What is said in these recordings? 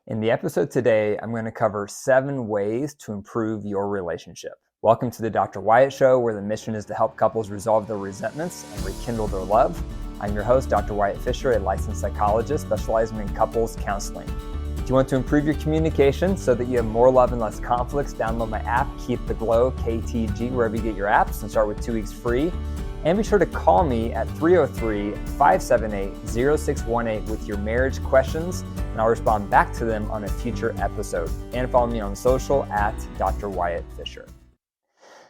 In the episode today, I'm going to cover 7 ways to improve your relationship. Welcome to the Dr. Wyatt Show, where the mission is to help couples resolve their resentments and rekindle their love. I'm your host, Dr. Wyatt Fisher, a licensed psychologist specializing in couples counseling. If you want to improve your communication so that you have more love and less conflicts, download my app, Keep the Glow, KTG, wherever you get your apps, and start with 2 weeks free. And be sure to call me at 303-578-0618 with your marriage questions, and I'll respond back to them on a future episode. And follow me on social at Dr. Wyatt Fisher.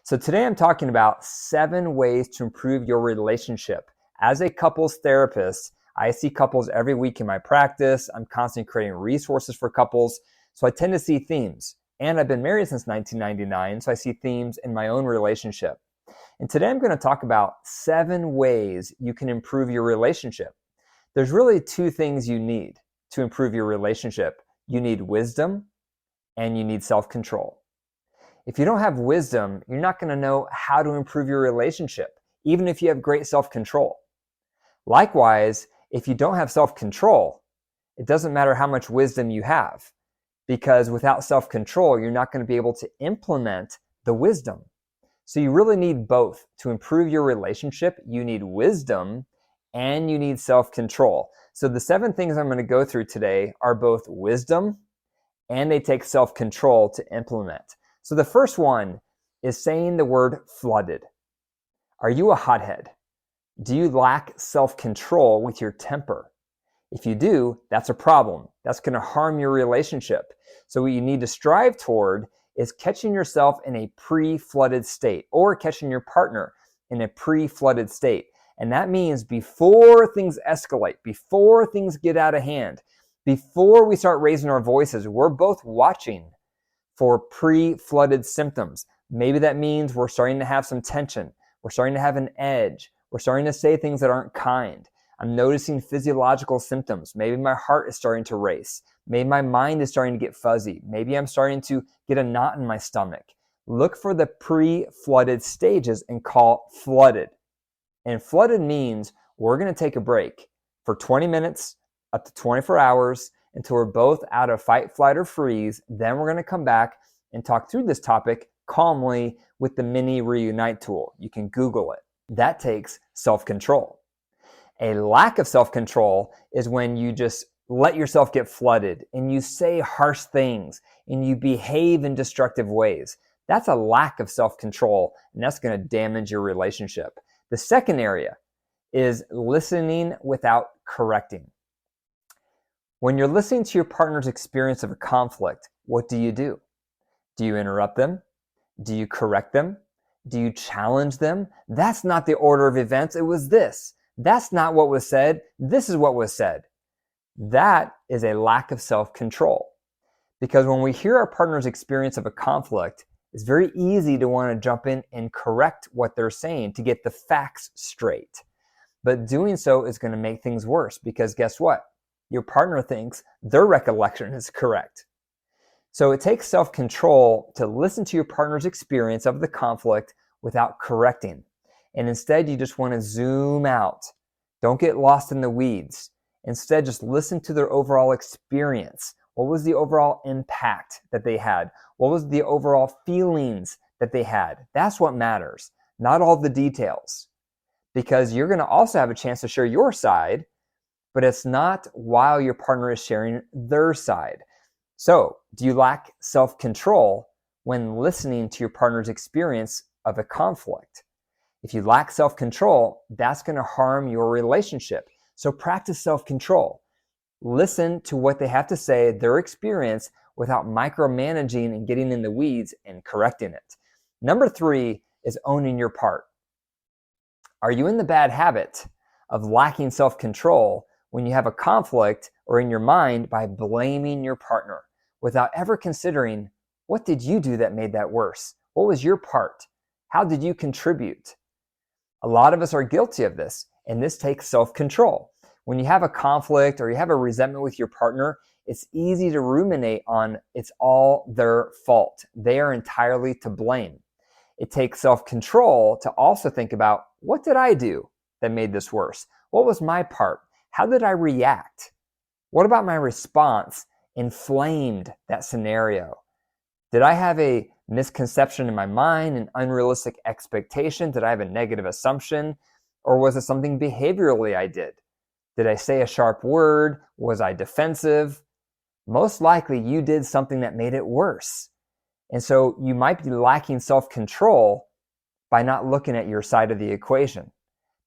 So today I'm talking about 7 ways to improve your relationship. As a couples therapist, I see couples every week in my practice. I'm constantly creating resources for couples, so I tend to see themes. And I've been married since 1999, so I see themes in my own relationship. And today I'm going to talk about 7 ways you can improve your relationship. There's really 2 things you need to improve your relationship. You need wisdom and you need self-control. If you don't have wisdom, you're not going to know how to improve your relationship, even if you have great self-control. Likewise, if you don't have self-control, it doesn't matter how much wisdom you have, because without self-control, you're not going to be able to implement the wisdom. So you really need both to improve your relationship. You need wisdom and you need self-control. So the 7 things I'm going to go through today are both wisdom and they take self-control to implement. So the first one is saying the word flooded. Are you a hothead? Do you lack self-control with your temper? If you do, that's a problem. That's going to harm your relationship. So what you need to strive toward is catching yourself in a pre-flooded state, or catching your partner in a pre-flooded state. And that means before things escalate, before things get out of hand, before we start raising our voices, we're both watching for pre-flooded symptoms. Maybe that means we're starting to have some tension. We're starting to have an edge. We're starting to say things that aren't kind. I'm noticing physiological symptoms. Maybe my heart is starting to race. Maybe my mind is starting to get fuzzy. Maybe I'm starting to get a knot in my stomach. Look for the pre-flooded stages and call flooded. And flooded means we're going to take a break for 20 minutes up to 24 hours until we're both out of fight, flight, or freeze. Then we're going to come back and talk through this topic calmly with the mini reunite tool. You can Google it. That takes self-control. A lack of self-control is when you just let yourself get flooded and you say harsh things and you behave in destructive ways. That's a lack of self-control, and that's going to damage your relationship. The second area is listening without correcting. When you're listening to your partner's experience of a conflict, what do? Do you interrupt them? Do you correct them? Do you challenge them? That's not the order of events. It was this. That's not what was said. This is what was said. That is a lack of self-control. Because when we hear our partner's experience of a conflict, it's very easy to want to jump in and correct what they're saying to get the facts straight. But doing so is going to make things worse, because guess what? Your partner thinks their recollection is correct. So it takes self-control to listen to your partner's experience of the conflict without correcting. And instead, you just want to zoom out. Don't get lost in the weeds. Instead, just listen to their overall experience. What was the overall impact that they had? What was the overall feelings that they had? That's what matters, not all the details. Because you're going to also have a chance to share your side, but it's not while your partner is sharing their side. So, do you lack self-control when listening to your partner's experience of a conflict? If you lack self-control, that's going to harm your relationship. So practice self-control. Listen to what they have to say, their experience, without micromanaging and getting in the weeds and correcting it. Number 3 is owning your part. Are you in the bad habit of lacking self-control when you have a conflict or in your mind by blaming your partner without ever considering, what did you do that made that worse? What was your part? How did you contribute? A lot of us are guilty of this, and this takes self-control. When you have a conflict or you have a resentment with your partner, it's easy to ruminate on it's all their fault. They are entirely to blame. It takes self-control to also think about, what did I do that made this worse? What was my part? How did I react? What about my response inflamed that scenario? Did I have a misconception in my mind, an unrealistic expectation? Did I have a negative assumption? Or was it something behaviorally I did? Did I say a sharp word? Was I defensive? Most likely you did something that made it worse. And so you might be lacking self-control by not looking at your side of the equation,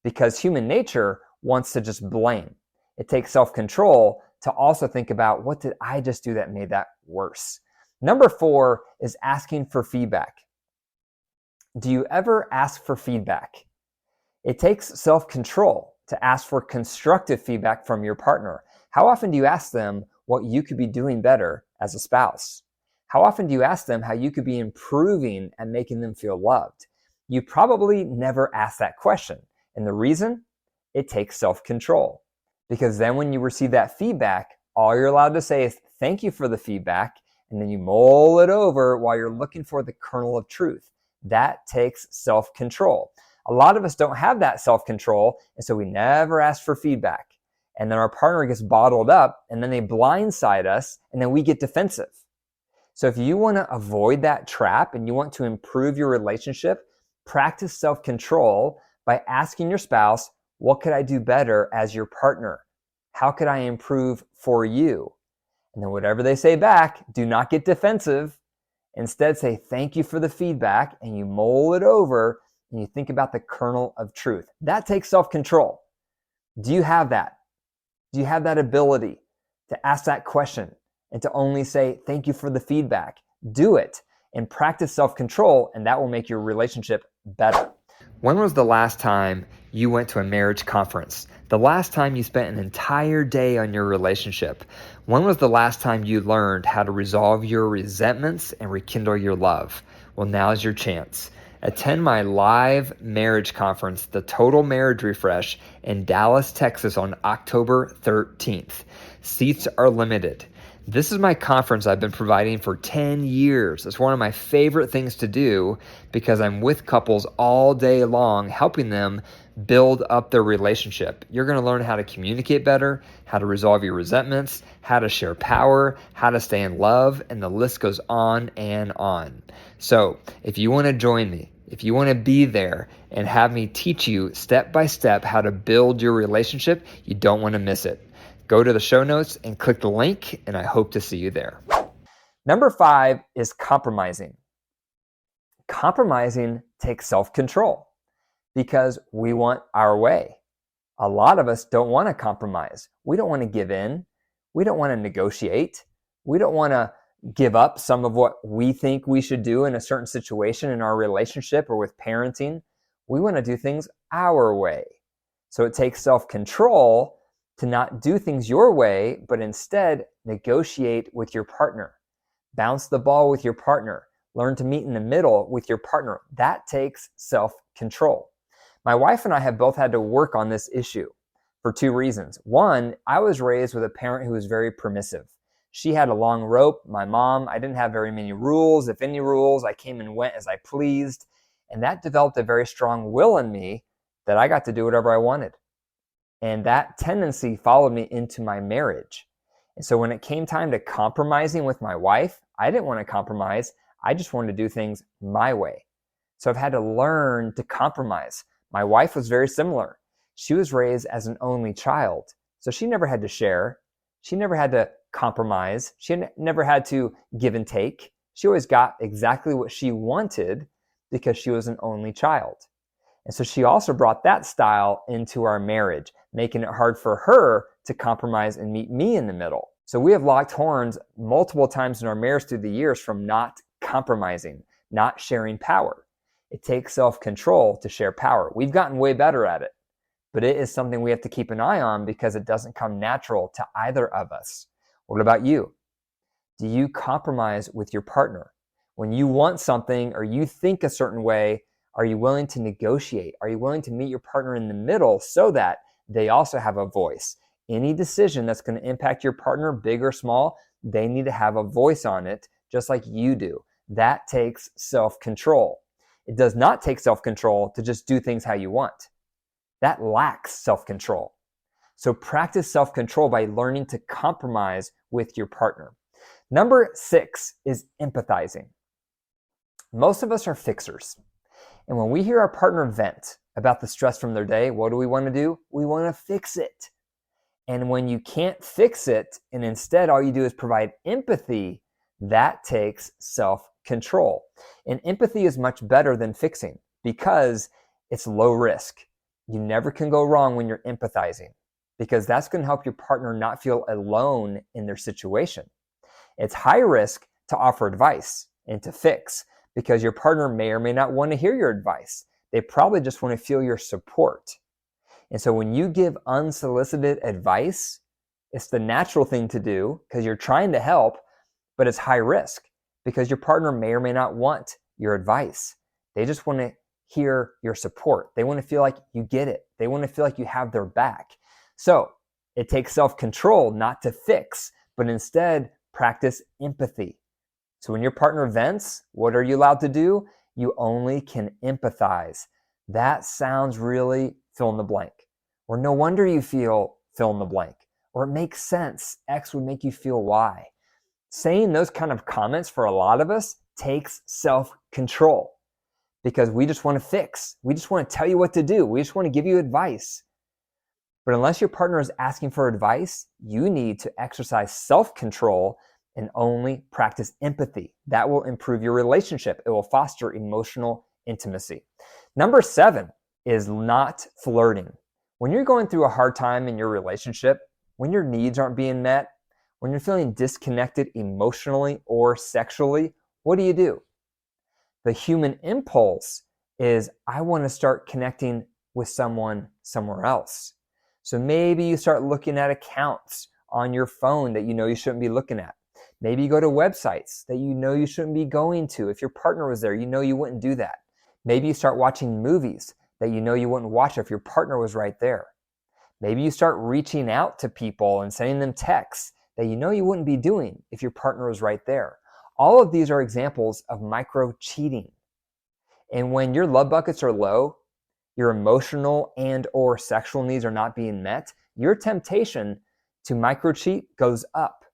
because human nature wants to just blame. It takes self-control to also think about, what did I just do that made that worse? Number 4 is asking for feedback. Do you ever ask for feedback? It takes self-control to ask for constructive feedback from your partner. How often do you ask them what you could be doing better as a spouse? How often do you ask them how you could be improving and making them feel loved? You probably never ask that question. And the reason? It takes self-control. Because then when you receive that feedback, all you're allowed to say is, thank you for the feedback, and then you mull it over while you're looking for the kernel of truth. That takes self-control. A lot of us don't have that self-control, and so we never ask for feedback. And then our partner gets bottled up, and then they blindside us, and then we get defensive. So if you want to avoid that trap and you want to improve your relationship, practice self-control by asking your spouse, what could I do better as your partner? How could I improve for you? And then whatever they say back, do not get defensive. Instead, say thank you for the feedback, and you mull it over and you think about the kernel of truth. That takes self-control. Do you have that? Do you have that ability to ask that question and to only say thank you for the feedback? Do it and practice self-control, and that will make your relationship better. When was the last time you went to a marriage conference? The last time you spent an entire day on your relationship? When was the last time you learned how to resolve your resentments and rekindle your love? Well, now's your chance. Attend my live marriage conference, the Total Marriage Refresh, in Dallas, Texas on October 13th. Seats are limited. This is my conference I've been providing for 10 years. It's one of my favorite things to do because I'm with couples all day long, helping them build up their relationship. You're going to learn how to communicate better, how to resolve your resentments, how to share power, how to stay in love, and the list goes on and on. So if you want to join me, if you want to be there and have me teach you step by step how to build your relationship, you don't want to miss it. Go to the show notes and click the link, and I hope to see you there. Number 5 is compromising. Compromising takes self-control because we want our way. A lot of us don't want to compromise. We don't want to give in. We don't want to negotiate. We don't want to give up some of what we think we should do in a certain situation in our relationship or with parenting. We want to do things our way. So it takes self-control to not do things your way, but instead negotiate with your partner. Bounce the ball with your partner. Learn to meet in the middle with your partner. That takes self-control. My wife and I have both had to work on this issue for 2 reasons. One, I was raised with a parent who was very permissive. She had a long rope. My mom, I didn't have very many rules. If any rules, I came and went as I pleased. And that developed a very strong will in me that I got to do whatever I wanted. And that tendency followed me into my marriage. And so when it came time to compromising with my wife, I didn't want to compromise. I just wanted to do things my way. So I've had to learn to compromise. My wife was very similar. She was raised as an only child. So she never had to share. She never had to compromise. She never had to give and take. She always got exactly what she wanted because she was an only child. And so she also brought that style into our marriage, making it hard for her to compromise and meet me in the middle. So we have locked horns multiple times in our marriage through the years from not compromising, not sharing power. It takes self-control to share power. We've gotten way better at it, but it is something we have to keep an eye on because it doesn't come natural to either of us. What about you? Do you compromise with your partner? When you want something or you think a certain way, are you willing to negotiate? Are you willing to meet your partner in the middle so that they also have a voice? Any decision that's going to impact your partner, big or small, they need to have a voice on it, just like you do. That takes self-control. It does not take self-control to just do things how you want. That lacks self-control. So practice self-control by learning to compromise with your partner. Number 6 is empathizing. Most of us are fixers. And when we hear our partner vent about the stress from their day, what do we want to do? We want to fix it. And when you can't fix it, and instead all you do is provide empathy, that takes self-control. And empathy is much better than fixing because it's low risk. You never can go wrong when you're empathizing because that's going to help your partner not feel alone in their situation. It's high risk to offer advice and to fix because your partner may or may not want to hear your advice. They probably just want to feel your support. And so when you give unsolicited advice, it's the natural thing to do because you're trying to help, but it's high risk because your partner may or may not want your advice. They just want to hear your support. They want to feel like you get it. They want to feel like you have their back. So it takes self-control not to fix, but instead practice empathy. So when your partner vents, what are you allowed to do? You only can empathize. That sounds really fill in the blank. Or no wonder you feel fill in the blank. Or it makes sense. X would make you feel Y. Saying those kind of comments for a lot of us takes self-control because we just want to fix. We just want to tell you what to do. We just want to give you advice. But unless your partner is asking for advice, you need to exercise self-control and only practice empathy. That will improve your relationship. It will foster emotional intimacy. Number 7 is not flirting. When you're going through a hard time in your relationship, when your needs aren't being met, when you're feeling disconnected emotionally or sexually, what do? The human impulse is, I want to start connecting with someone somewhere else. So maybe you start looking at accounts on your phone that you know you shouldn't be looking at. Maybe you go to websites that you know you shouldn't be going to. If your partner was there, you know you wouldn't do that. Maybe you start watching movies that you know you wouldn't watch if your partner was right there. Maybe you start reaching out to people and sending them texts that you know you wouldn't be doing if your partner was right there. All of these are examples of micro-cheating. And when your love buckets are low, your emotional and or sexual needs are not being met, your temptation to micro-cheat goes up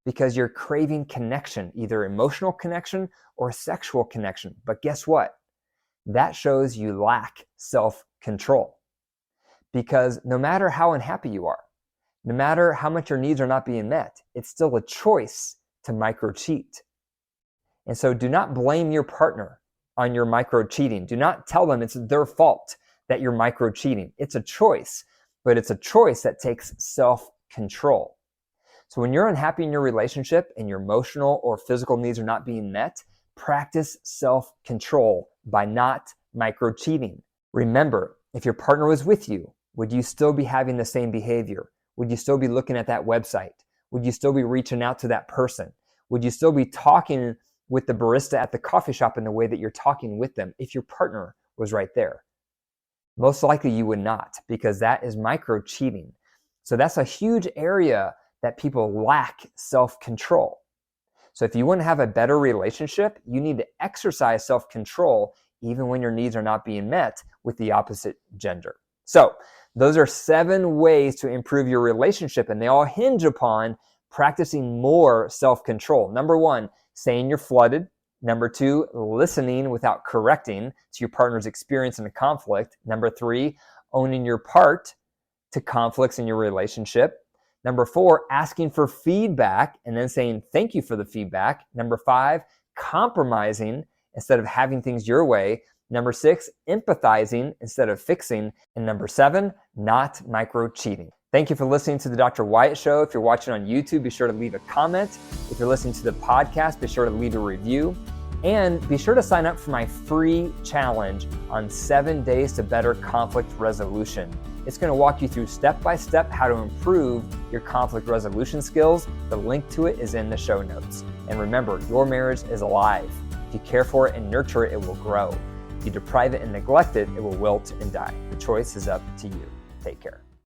because you're craving connection, either emotional connection or sexual connection. But guess what? That shows you lack self-control. Because no matter how unhappy you are, no matter how much your needs are not being met, it's still a choice to micro-cheat. And so do not blame your partner on your micro-cheating. Do not tell them it's their fault that you're micro-cheating. It's a choice, but it's a choice that takes self-control. So when you're unhappy in your relationship and your emotional or physical needs are not being met, practice self-control by not micro-cheating. Remember, if your partner was with you, would you still be having the same behavior? Would you still be looking at that website? Would you still be reaching out to that person? Would you still be talking with the barista at the coffee shop in the way that you're talking with them if your partner was right there? Most likely you would not, because that is micro-cheating. So that's a huge area that people lack self-control. So if you want to have a better relationship, you need to exercise self-control even when your needs are not being met with the opposite gender. So those are 7 ways to improve your relationship, and they all hinge upon practicing more self-control. Number 1, saying you're flooded. Number 2, listening without correcting to your partner's experience in a conflict. Number 3, owning your part to conflicts in your relationship. Number 4, asking for feedback and then saying thank you for the feedback. Number 5, compromising instead of having things your way. Number 6, empathizing instead of fixing. And number 7, not micro-cheating. Thank you for listening to the Dr. Wyatt Show. If you're watching on YouTube, be sure to leave a comment. If you're listening to the podcast, be sure to leave a review. And be sure to sign up for my free challenge on 7 days to better conflict resolution. It's going to walk you through step-by-step how to improve your conflict resolution skills. The link to it is in the show notes. And remember, your marriage is alive. If you care for it and nurture it, it will grow. If you deprive it and neglect it, it will wilt and die. The choice is up to you. Take care.